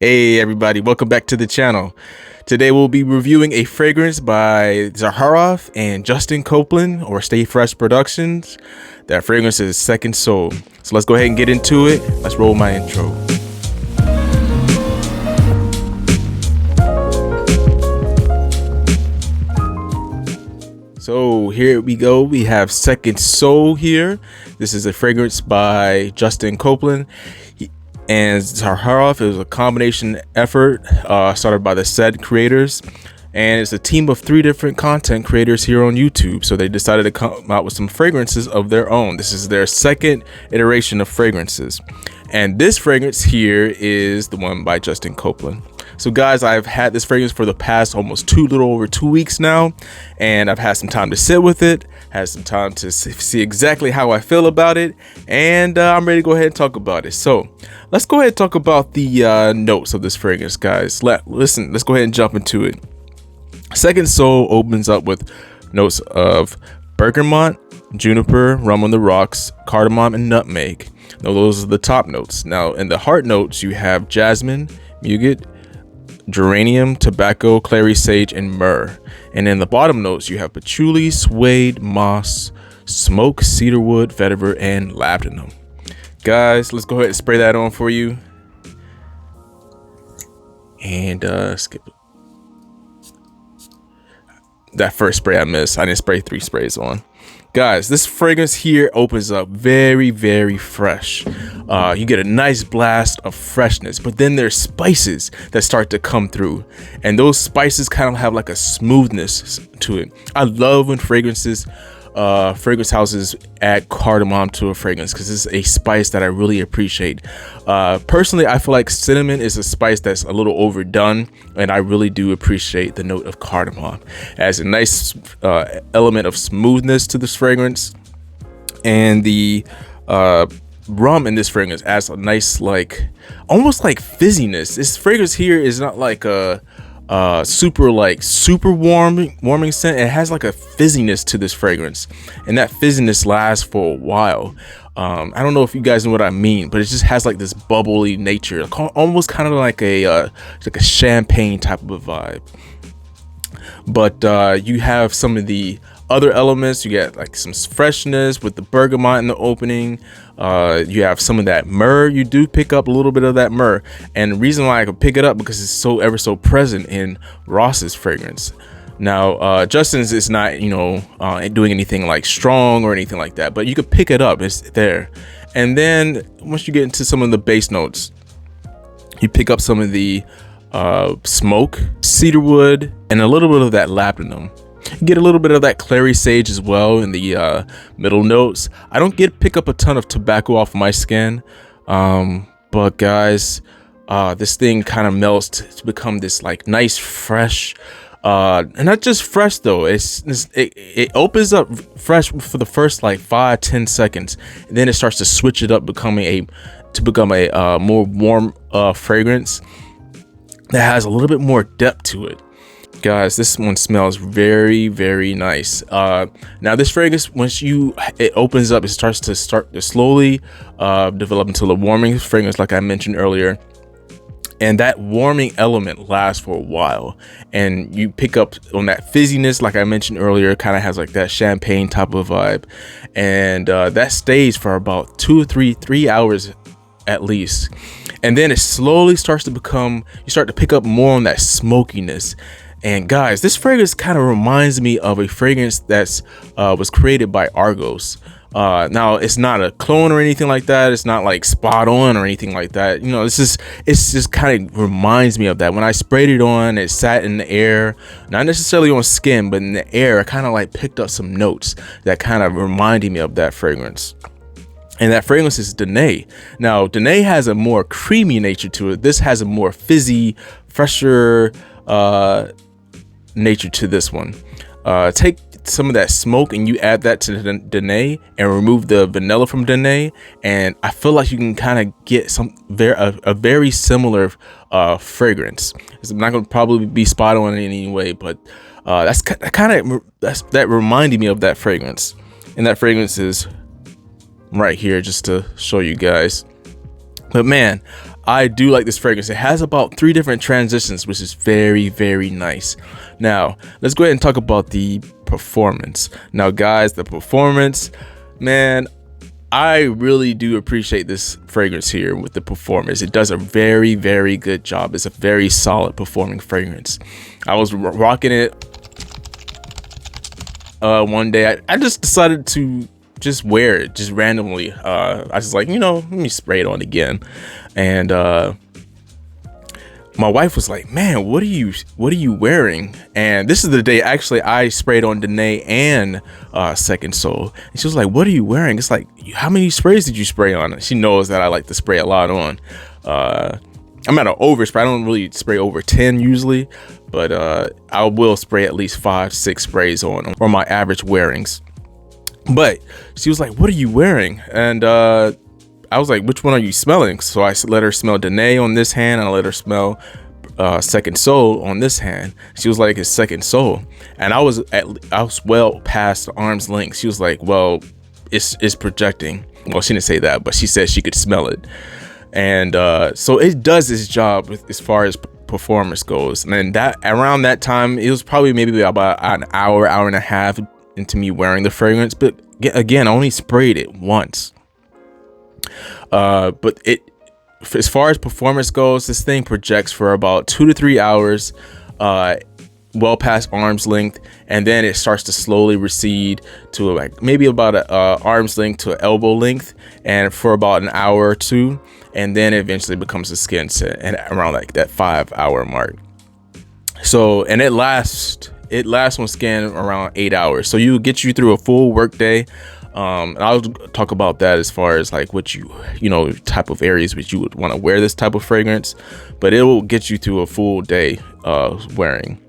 Hey everybody, welcome back to the channel. Today we'll be reviewing a fragrance by Zaharoff and Justin Copeland or Stay Fresh Productions. That fragrance is Second Soul. So let's go ahead and get into it. Let's roll my intro. So here we go. We have Second Soul here. This is a fragrance by Justin Copeland and Zaharoff. It was a combination effort started by the said creators, and it's a team of 3 different content creators here on YouTube. So they decided to come out with some fragrances of their own. This is their second iteration of fragrances, and this fragrance here is the one by Justin Copeland. So guys, I've had this fragrance for the past almost little over 2 weeks now, and I've had some time to sit with it, had some time to see exactly how I feel about it, and I'm ready to go ahead and talk about it. So let's go ahead and talk about the notes of this fragrance, guys. Listen, let's go ahead and jump into it. Second Soul opens up with notes of bergamot, juniper, rum on the rocks, cardamom, and nutmeg. Now those are the top notes. Now in the heart notes, you have jasmine, muguet, geranium, tobacco, clary sage, and myrrh. And in the bottom notes, you have patchouli, suede, moss, smoke, cedarwood, vetiver, and labdanum. Guys, let's go ahead and spray that on for you. And skip it. That first spray I missed. I didn't spray 3 sprays on. Guys, this fragrance here opens up very, very fresh. You get a nice blast of freshness, but then there's spices that start to come through, and those spices kind of have like a smoothness to it. I love when fragrance houses add cardamom to a fragrance, because it's a spice that I really appreciate. Personally, I feel like cinnamon is a spice that's a little overdone, and I really do appreciate the note of cardamom. It has a nice element of smoothness to this fragrance, and the rum in this fragrance adds a nice, like, almost like fizziness. This fragrance here is not like a super warming scent. It has like a fizziness to this fragrance, and that fizziness lasts for a while. I don't know if you guys know what I mean, but it just has like this bubbly nature, almost kind of like a champagne type of a vibe. But you have some of the other elements. You get like some freshness with the bergamot in the opening. You have some of that myrrh. You do pick up a little bit of that myrrh, and the reason why I could pick it up because it's so ever so present in Ross's fragrance. Now Justin's is not doing anything like strong or anything like that, but you could pick it up. It's there. And then once you get into some of the base notes, you pick up some of the smoke, cedarwood, and a little bit of that labdanum. You get a little bit of that clary sage as well in the middle notes. I don't pick up a ton of tobacco off my skin, but guys, this thing kind of melts to become this like nice fresh, and not just fresh though. It opens up fresh for the first like 5-10 seconds, and then it starts to switch it up, become a more warm fragrance that has a little bit more depth to it. Guys, this one smells very, very nice. Now this fragrance, once it opens up, it starts to slowly develop into a warming fragrance, like I mentioned earlier, and that warming element lasts for a while, and you pick up on that fizziness, like I mentioned earlier. Kind of has like that champagne type of vibe, and that stays for about 2 or 3 hours at least, and then it slowly starts to become, you start to pick up more on that smokiness. And guys, this fragrance kind of reminds me of a fragrance that's was created by Argos. Now it's not a clone or anything like that. It's not like spot on or anything like that. It's just kind of reminds me of that. When I sprayed it on, it sat in the air, not necessarily on skin, but in the air. I kind of like picked up some notes that kind of reminded me of that fragrance. And that fragrance is Danae. Now Danae has a more creamy nature to it. This has a more fizzy, fresher nature to this one. Take some of that smoke and you add that to Danae and remove the vanilla from Danae, and I feel like you can kind of get a very similar fragrance. It's not going to probably be spot on in any way, but that reminded me of that fragrance. And that fragrance is right here just to show you guys. But man, I do like this fragrance. It has about 3 different transitions, which is very, very nice. Now, let's go ahead and talk about the performance. Now, guys, the performance, man, I really do appreciate this fragrance here with the performance. It does a very, very good job. It's a very solid performing fragrance. I was rocking it one day. I just decided to just wear it just randomly. I was like, let me spray it on again. And my wife was like, man, what are you wearing? And this is the day actually I sprayed on Danae and Second Soul. And she was like, what are you wearing? It's like, how many sprays did you spray on? She knows that I like to spray a lot on. I'm at an overspray. I don't really spray over 10 usually, but I will spray at least 5-6 sprays on my average wearings. But she was like, what are you wearing? And I was like, which one are you smelling? So I let her smell Danae on this hand, and I let her smell Second Soul on this hand. She was like, it's Second Soul. And I was well past arm's length. She was like, well, it's projecting. Well, she didn't say that, but she said she could smell it. And so it does its job as far as performance goes. And that around that time, it was probably maybe about an hour and a half into me wearing the fragrance. But again, I only sprayed it once. But as far as performance goes, this thing projects for about 2 to 3 hours, well past arm's length, and then it starts to slowly recede to like maybe about a arm's length to elbow length, and for about an hour or two, and then it eventually becomes a skin scent, and around like that 5-hour mark. So, and it lasts on skin around 8 hours, so you get you through a full work day. And I'll talk about that as far as like what type of areas which you would want to wear this type of fragrance, but it will get you through a full day wearing.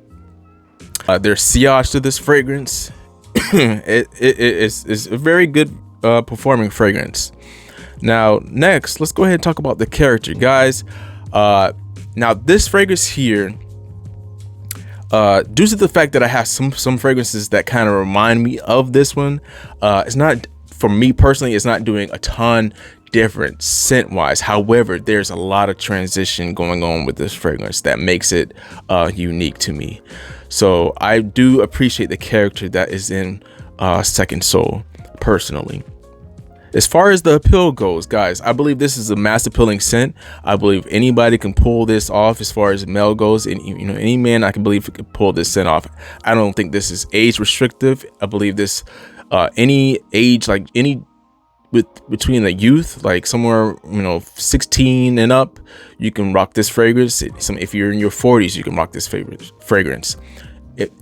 There's sillage to this fragrance. It's a very good performing fragrance. Now, next, let's go ahead and talk about the character, guys. Now, this fragrance here, due to the fact that I have some fragrances that kind of remind me of this one, it's not, for me personally, it's not doing a ton different scent wise. However, there's a lot of transition going on with this fragrance that makes it unique to me. So I do appreciate the character that is in Second Soul personally. As far as the appeal goes, guys, I believe this is a mass appealing scent. I believe anybody can pull this off as far as male goes. And any man I can believe could pull this scent off. I don't think this is age restrictive. I believe this any age, like between the youth, like somewhere 16 and up, you can rock this fragrance. If you're in your 40s, you can rock this fragrance.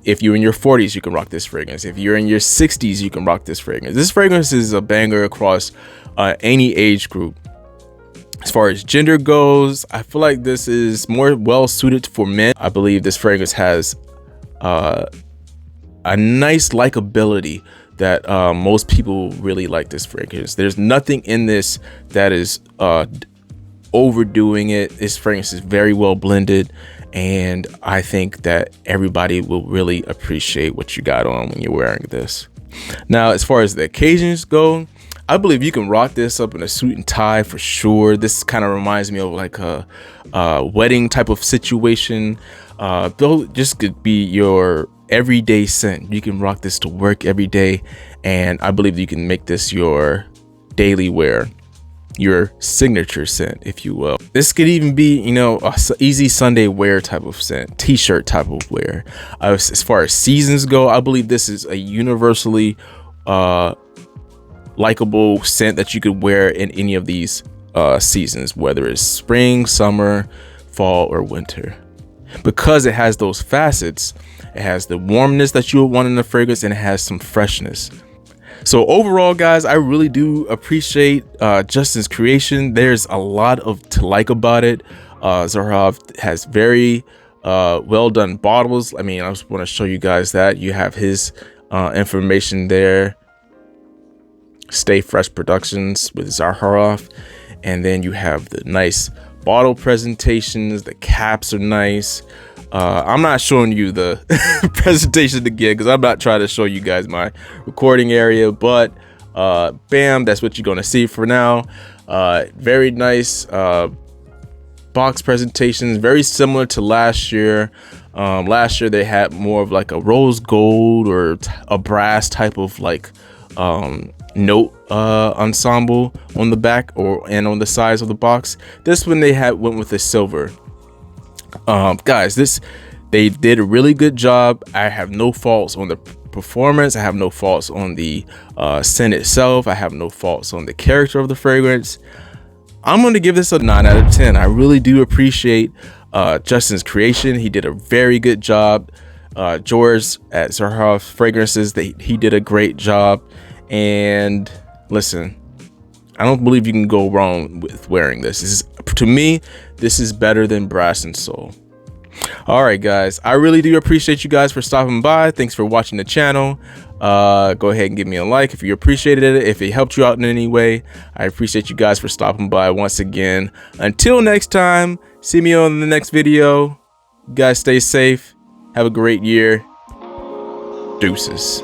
If you're in your 40s, you can rock this fragrance. If you're in your 60s, you can rock this fragrance. This fragrance is a banger across any age group. As far as gender goes, I feel like this is more well suited for men. I believe this fragrance has a nice likability that most people really like this fragrance. There's nothing in this that is overdoing it. This fragrance is very well blended, and I think that everybody will really appreciate what you got on when you're wearing this. Now, as far as the occasions go, I believe you can rock this up in a suit and tie for sure. This kind of reminds me of like a wedding type of situation. Though just could be your everyday scent. You can rock this to work every day, and I believe you can make this your daily wear, your signature scent, if you will. This could even be, a easy Sunday wear type of scent, t-shirt type of wear. As far as seasons go, I believe this is a universally likable scent that you could wear in any of these seasons, whether it's spring, summer, fall, or winter. Because it has those facets, it has the warmness that you would want in the fragrance, and it has some freshness. So overall, guys, I really do appreciate Justin's creation. There's a lot to like about it. Zaharoff has very well done bottles. I mean, I just want to show you guys that you have his information there. Stay Fresh Productions with Zaharoff, and then you have the nice bottle presentations. The caps are nice. I'm not showing you the presentation again because I'm not trying to show you guys my recording area, but bam, that's what you're going to see for now. Very nice box presentations, very similar to last year. Last year they had more of like a rose gold or a brass type of like note ensemble on the back and on the sides of the box. This one they went with the silver. Guys, they did a really good job. I have no faults on the performance. I have no faults on the scent itself. I have no faults on the character of the fragrance. I'm going to give this a 9 out of 10. I really do appreciate Justin's creation. He did a very good job. George at Zaharoff Fragrances, he did a great job. And listen, I don't believe you can go wrong with wearing this. To me, this is better than Brass and Soul. All right, guys, I really do appreciate you guys for stopping by. Thanks for watching the channel. Go ahead and give me a like if you appreciated it, if it helped you out in any way. I appreciate you guys for stopping by once again. Until next time, see me on the next video. You guys stay safe. Have a great year. Deuces.